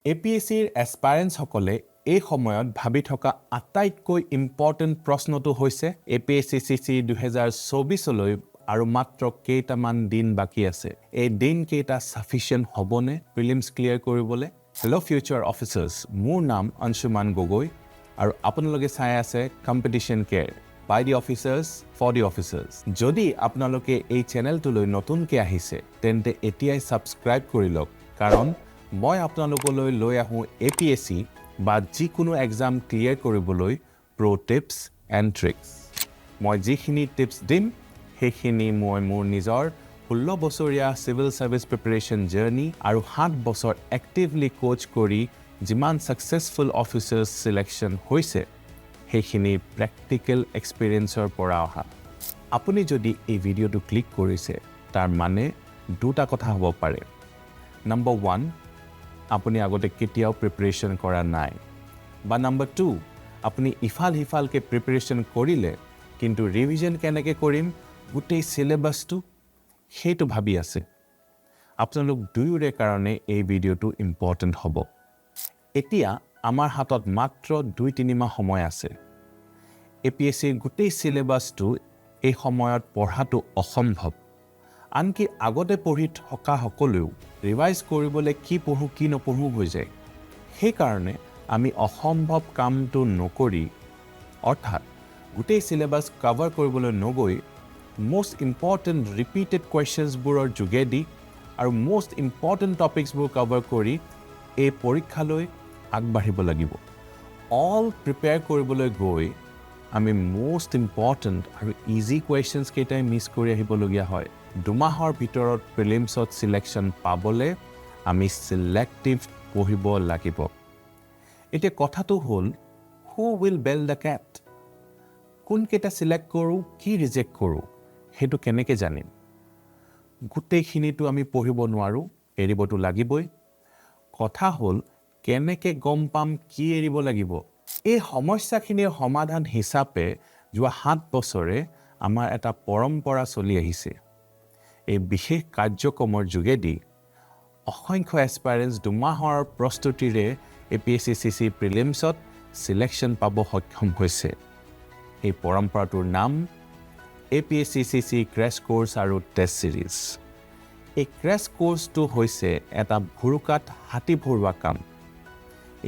APSCৰ এস্পাৰেন্টসকলে এই সময়ত ভাবি থকা আটাইতকৈ ইম্পৰ্টেন্ট প্ৰশ্নটো হৈছে APSC 2024 লৈ আৰু মাত্ৰ কেইটামান দিন বাকি আছে এই দিন কেইটা সাফিচিয়েন্ট হ'বনে প্ৰিলিমছ ক্লিয়াৰ কৰিবলৈ হেল্ল' ফিউচাৰ অফিচাৰ্ছ মোৰ নাম ANSHUMAN গগৈ আৰু আপোনালোকে চাই আছে competition care by the officers for the officers যদি আপোনালোকে এই চেনেলটোলৈ নতুনকৈ আহিছে তেন্তে এতিয়াই সাবস্ক্ৰাইব কৰি লওক কাৰণ মই আপোনালোকলৈ লৈ আহোঁ APSC বা যিকোনো এক্সাম ক্লিয়াৰ কৰিবলৈ প্ৰো টিপছ এণ্ড ট্ৰিক্স মই যিখিনি টিপছ দিম সেইখিনি মই মোৰ নিজৰ 16 বছৰীয়া সিভিল সাৰ্ভিস প্ৰিপাৰেচন জাৰ্নি আৰু 7 বছৰ এক্টিভলি কোচ কৰি যিমান সাকসেসফুল অফিচাৰ্ছ সিলেকশ্যন হৈছে সেইখিনি প্ৰেক্টিকেল এক্সপেৰিয়েন্সৰ পৰা অহা আপুনি যদি এই ভিডিঅ'টো ক্লিক কৰিছে তাৰ মানে দুটা কথা হ'ব পাৰে নম্বৰ 1 আপুনি আগতে কেতিয়াও প্ৰিপাৰেচন কৰা নাই বা নম্বৰ 2 আপুনি ইফাল হিফালকে প্ৰিপাৰেচন কৰিলে কিন্তু ৰিভিজন কেনেকৈ কৰিম গোটেই সিলেবাসটো সেইটো ভাবি আছে আপোনালোক দুয়োৰে কাৰণে এই ভিডিঅ'টো ইম্পৰ্টেন্ট হ'ব এতিয়া আমাৰ হাতত মাত্ৰ 2-3 মাহ সময় আছে APSCৰ গোটেই সিলেবাসটো এই সময়ত পঢ়াটো অসম্ভৱ আনকি আগতে পঢ়ি থকা সকলেও ৰিভাইজ কৰিবলৈ কি পঢ়ো কি নপঢ়ো হৈ যায় সেই কাৰণে আমি অসম্ভৱ কামটো নকৰি অৰ্থাৎ গোটেই সিলেবাস কভাৰ কৰিবলৈ নগৈ most important repeated questions বোৰৰ যোগেদি আৰু most important topics বোৰ কভাৰ কৰি এই পৰীক্ষালৈ আগবাঢ়িব লাগিব all prepare কৰিবলৈ গৈ আমি most important আৰু easy questions কেইটাই মিস কৰি আহিবলগীয়া হয় দুমাহৰ ভিতৰত প্ৰিলিমছত সিলেকশ্যন পাবলে আমি সিলেক্টিভ পঢ়িব লাগিব এতিয়া কথাটো হ'ল who will bell the cat কোন কেইটা সিলেক্ট কৰো কি ৰিজেক্ট কৰো হেতু কেনেকৈ জানিম গোটেইখিনিটো আমি পঢ়িব নোৱাৰো এৰিবটো লাগিবই কথা হ'ল কেনেকৈ গম পাম কি এৰিব লাগিব এই সমস্যাখিনিৰ সমাধান হিচাপে যোৱা 7 বছৰে আমাৰ এটা পৰম্পৰা চলি আহিছে এই বিশেষ কাৰ্যক্ৰমৰ যোগেদি অসংখ্য এস্পাৰেন্টছ দুমাহৰ প্ৰস্তুতিৰে APSC প্ৰিলিমছত সিলেকশ্যন পাব সক্ষম হৈছে এই পৰম্পৰাটোৰ নাম APSC ক্ৰেছ কোৰ্ছ আৰু টেষ্ট সিৰিজ এই ক্ৰেছ কোৰ্ছটো হৈছে এটা ভুৰুকাত হাতী ভৰুৱা কাম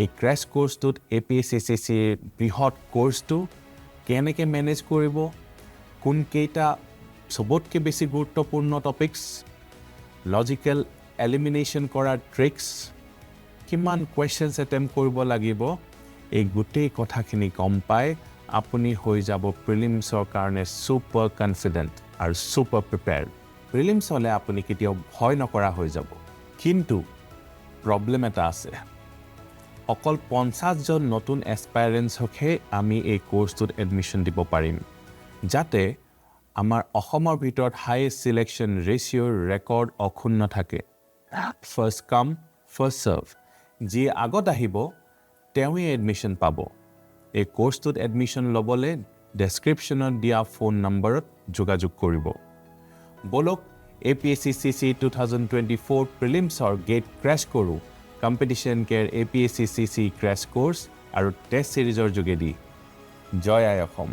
এই ক্ৰেছ কোৰ্ছটোত APSC বৃহৎ কোৰ্ছটো কেনেকৈ মেনেজ কৰিব কোন কেইটা সবতকৈ বেছি গুৰুত্বপূৰ্ণ টপিকছ লজিকেল এলিমিনেশ্যন কৰাৰ ট্ৰিক্স কিমান কুৱেশ্যনছ এটেম্প কৰিব লাগিব এই গোটেই কথাখিনি গম পাই আপুনি হৈ যাব প্ৰিলিমছৰ কাৰণে সুপাৰ কনফিডেন্ট আৰু সুপাৰ প্ৰিপেয়াৰ্ড প্ৰিলিমছ হ'লে আপুনি কেতিয়াও ভয় নকৰা হৈ যাব কিন্তু প্ৰব্লেম এটা আছে অকল 50 জন নতুন এস্পাইৰেন্টছকহে আমি এই কোৰ্ছটোত এডমিশ্যন দিব পাৰিম যাতে আমাৰ অসমৰ ভিতৰত হাইয়েষ্ট সিলেকশ্যন ৰেচিঅ'ৰ ৰেকৰ্ড অক্ষুণ্ণ থাকে ফাৰ্ষ্ট কাম ফাৰ্ষ্ট চাৰ্ভ যি আগত আহিব তেওঁই এডমিশ্যন পাব এই কোৰ্ছটোত এডমিশ্যন ল'বলৈ ডেছক্ৰিপশ্যনত দিয়া ফোন নম্বৰত যোগাযোগ কৰিব বলক APSC 2024 প্ৰিলিমছৰ গেট ক্ৰেছ কৰোঁ competition care APSC crash course আৰু টেষ্ট সিৰিজৰ যোগেদি জয় আই অসম